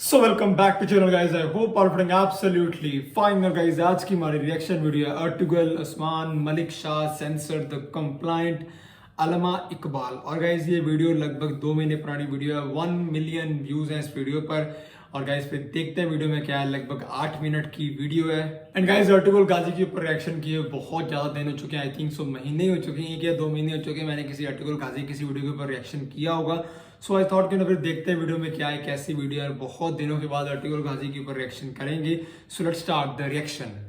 So welcome back to channel guys. I hope all doing absolutely fine guys. आज की हमारी reaction video है Ertugrul Usman Malik Shah censor the complaint Allama Iqbal. और guys ये video लगभग 2 महीने पुरानी वीडियो है। 1 मिलियन व्यूज हैं इस वीडियो पर। और गाइस फिर देखते हैं वीडियो में क्या है। लगभग 8 मिनट की वीडियो है। एंड गाइस अर्तुगरुल गाजी के ऊपर रिएक्शन किए बहुत ज्यादा दिन हो चुके हैं। आई थिंक सो महीने हो चुके हैं, 1 या 2 महीने हो चुके हैं मैंने किसी अर्तुगरुल गाजी किसी वीडियो के ऊपर रिएक्शन किया होगा। सो आई थॉट कि ना फिर देखते हैं वीडियो में क्या है, कैसी वीडियो है। बहुत दिनों के बाद अर्तुगरुल गाजी के ऊपर रिएक्शन करेंगे। So let's start the reaction.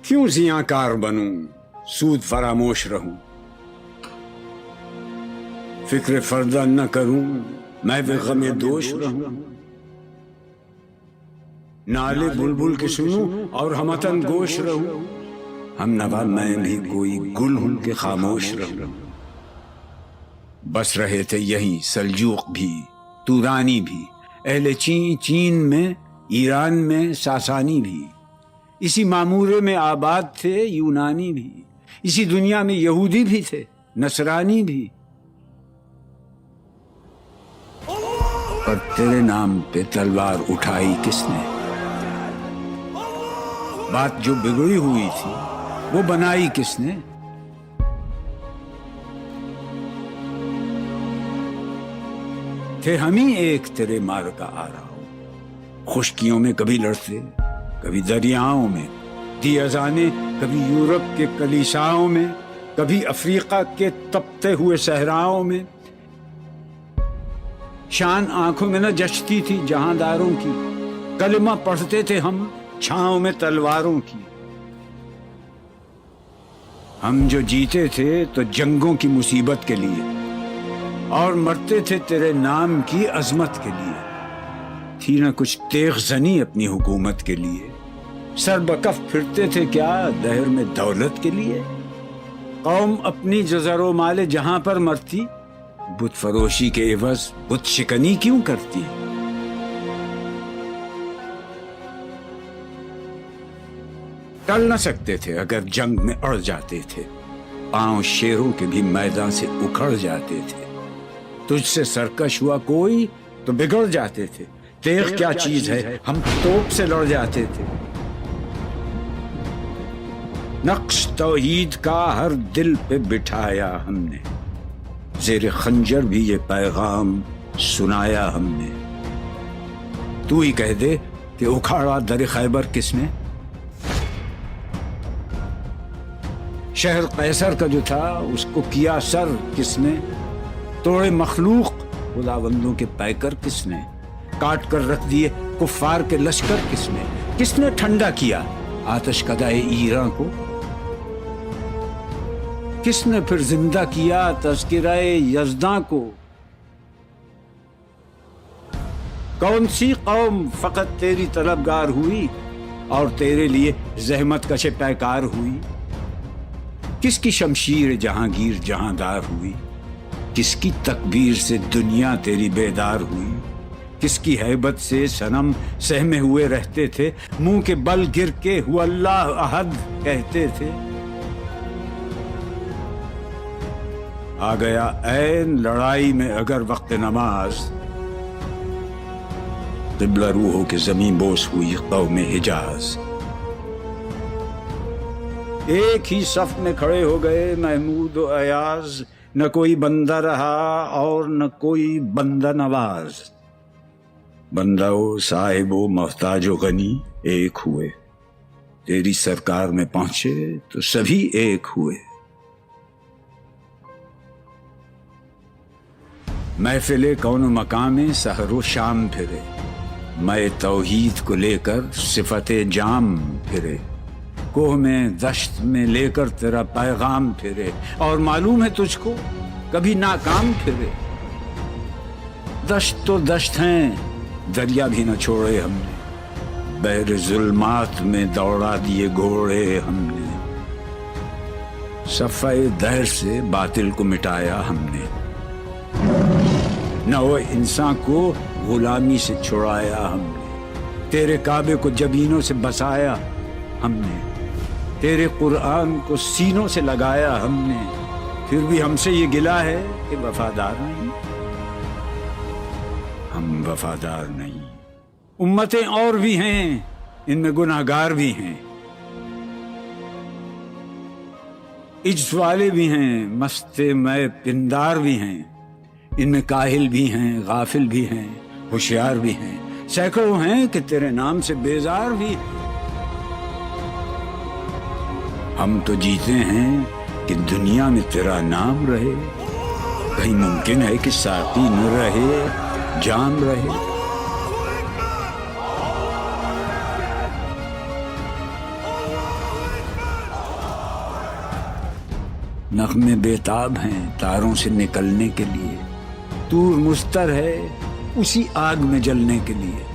क्यों जियाकार बनूं, सूद फरामोश रहूं, फिक्र फर्दा न करूं, मैं भी गमे दोष रहूं। नाले बुलबुल के सुनूं और हमतन गोश रहूं, हम नवा मैं भी कोई गुल हूं के खामोश रहूं। बस रहे थे यहीं सल्जूक भी, तुरानी भी, अहले चीन में, ईरान में सासानी भी। इसी मामूरे में आबाद थे यूनानी भी। इसी दुनिया में यहूदी भी थे, नसरानी भी। पर तेरे नाम पे तलवार उठाई किसने? बात जो बिगड़ी हुई थी वो बनाई किसने? थे हम ही एक तेरे मार का आ रहा हो। खुशकियों में कभी लड़ते, कभी दरियाओं में दी अजाने, कभी यूरोप के कलीसाओं में, कभी अफ्रीका के तपते हुए सहराओं में। शान आंखों में न जचती थी जहांदारों की, कलमा पढ़ते थे हम छांव में तलवारों की। हम जो जीते थे तो जंगों की मुसीबत के लिए, और मरते थे तेरे नाम की अजमत के लिए। थी न कुछ तेगजनी अपनी हुकूमत के लिए, सर बकफ फिरते थे क्या दहर में दौलत के लिए। कौम अपनी जज़रो माले जहां पर मरती, बुत फरोशी के एवज बुत शिकनी क्यों करती? टल न सकते थे अगर जंग में अड़ जाते थे, पांव शेरों के भी मैदान से उखड़ जाते थे। तुझसे सरकश हुआ कोई तो बिगड़ जाते थे। तेग क्या चीज है, हम तोप से लड़ जाते थे। नक्श तौहीद का हर दिल पे बिठाया हमने, ज़ेरे खंजर भी ये पैगाम सुनाया हमने। तू ही कह दे कि उखाड़ा दर खैबर किसने? शहर कैसर का जो था उसको किया सर किसने? तोड़े मखलूक खुदाबंदों के पैकर किसने? काट कर रख दिए कुफ्फार के लश्कर किसने? किसने ठंडा किया आतश कदाए ईरान को? किसने फिर जिंदा किया तज़किराए यज़दां को? कौन सी कौम फकत तेरी तलबगार हुई और तेरे लिए जहमत कशे पैकार हुई? किसकी शमशीर जहांगीर जहांदार हुई? किसकी तकबीर से दुनिया तेरी बेदार हुई? किसकी हैबत से सनम सहमे हुए रहते थे, मुंह के बल गिर के हुआ अल्लाह अहद कहते थे। आ गया ऐन लड़ाई में अगर वक्त नमाज, क़िबला रूहों के ज़मीं बोस हुई कौम हिजाज। एक ही सफ में खड़े हो गए महमूद और अयाज, न कोई बंदा रहा और न कोई बंदा नवाज। बंदा ओ साहिब ओ मोहताज ओ गनी एक हुए, तेरी सरकार में पहुंचे तो सभी एक हुए। महफिले कौनो मकामे सहरो शाम फिरे, मैं तौहीद को लेकर सिफते जाम फिरे। कोह में दश्त में लेकर तेरा पैगाम फिरे, और मालूम है तुझको कभी नाकाम फिरे। दश्त तो दश्त हैं, दरिया भी न छोड़े हमने, बहर जुल्मात में दौड़ा दिए घोड़े हमने। सफ़े दहर से बातिल को मिटाया हमने, नौ इंसान को गुलामी से छुड़ाया हमने, तेरे काबे को जबीनों से बसाया हमने, तेरे कुरान को सीनों से लगाया हमने, फिर भी हमसे ये गिला है कि वफादार नहीं, हम वफादार नहीं। उम्मतें और भी हैं, इनमें गुनाहगार भी हैं, इज्ज वाले भी हैं, मस्ते मैं पिंदार भी हैं, इनमें काहिल भी हैं, गाफिल भी हैं, होशियार भी हैं, सैकड़ों हैं कि तेरे नाम से बेजार भी हैं। हम तो जीते हैं कि दुनिया में तेरा नाम रहे, कहीं मुमकिन है कि साकी न रहे जाम रहे। नग़्मे बेताब हैं तारों से निकलने के लिए, तूर मुस्तर है उसी आग में जलने के लिए,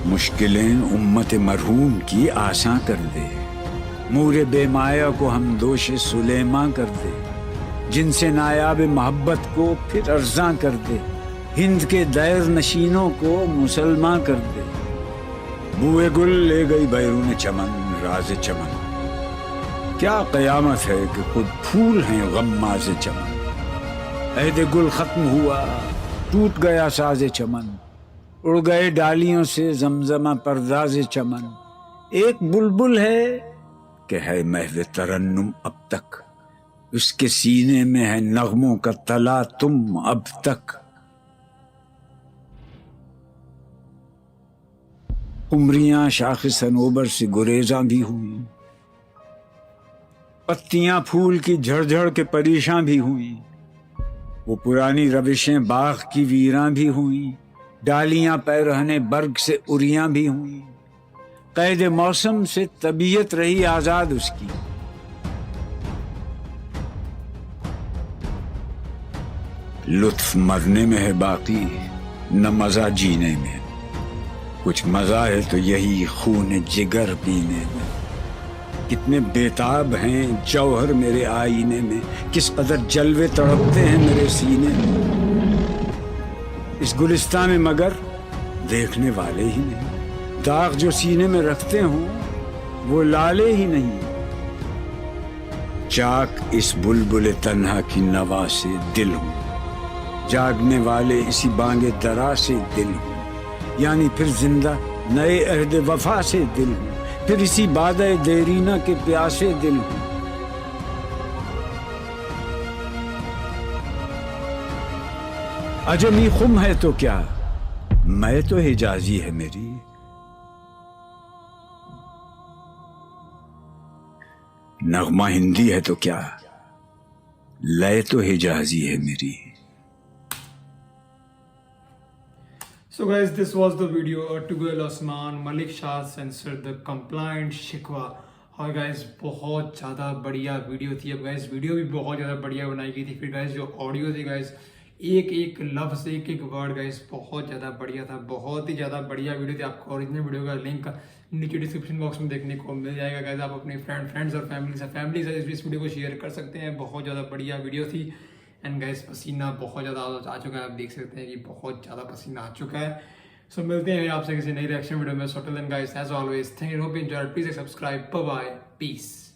मुश्किलें उम्मत मरहूम की आसान कर दे, मूरे बेमाया को हम दोषे सुलेमा कर दे, जिनसे नायाब मोहब्बत को फिर अर्ज़ां कर दे, हिंद के दैर नशीनों को मुसलमान कर दे, बुए गुल ले गई बैरून चमन राज चमन, क्या क़यामत है कि खुद फूल हैं गम्माज़ चमन, अहद गुल ख़त्म हुआ टूट गया साज़ चमन, उड़ गए डालियों से जमजमा परदाज़ चमन, एक बुलबुल है कि है महव तरन्नुम अब तक, उसके सीने में है नगमों का तला तुम अब तक। उमरियां शाख सनोबर से गुरेज़ां भी हुई, पत्तियां फूल की झड़झड़ के परेशान भी हुई, वो पुरानी रविशें बाग की वीरां भी हुई, डालियां पैरहने बर्ग से उरियां भी हुई, कैद मौसम से तबीयत रही आजाद उसकी, लुत्फ मरने में है बाकी न मजा जीने में, कुछ मजा है तो यही खून जिगर पीने में, कितने बेताब हैं जौहर मेरे आईने में, किस कदर जलवे तड़पते हैं मेरे सीने में, इस गुलिस्तान में मगर देखने वाले ही नहीं, दाग जो सीने में रखते हों वो लाले ही नहीं, चाक इस बुलबुल तन्हा की नवा से दिल हूँ, जागने वाले इसी बांगे दरा से दिल हूँ, यानी फिर जिंदा नए अहद वफा से दिल हूँ, फिर इसी बादे देरीना के प्यासे दिल हूँ। अजमी खुम है तो क्या, मैं तो हिजाजी है मेरी, नगमा हिंदी है तो क्या, लय तो हिजाजी है मेरी। So guys, this was the video. Ertugrul Osman, Malik Shah censored the compliant शिकवा। और guys बहुत ज़्यादा बढ़िया वीडियो थी। अब guys वीडियो भी बहुत ज़्यादा बढ़िया बनाई गई थी। फिर guys जो ऑडियो थी guys, एक एक लफ्ज़ एक एक वर्ड guys बहुत ज़्यादा बढ़िया था। बहुत ही ज़्यादा बढ़िया वीडियो थी। आपको ओरिजिनल वीडियो का लिंक नीचे डिस्क्रिप्शन बॉक्स में देखने को मिल जाएगा guys। आप अपने फ्रेंड्स और फैमिली से इस वीडियो को शेयर कर सकते हैं। बहुत ज़्यादा बढ़िया वीडियो थी। एंड गाइस पसीना बहुत ज़्यादा आ चुका है। आप देख सकते हैं कि बहुत ज़्यादा पसीना आ चुका है। सो मिलते हैं आपसे किसी नई रिएक्शन वीडियो में। So till then guys as always thank you, hope you enjoyed, please subscribe, bye bye, piece.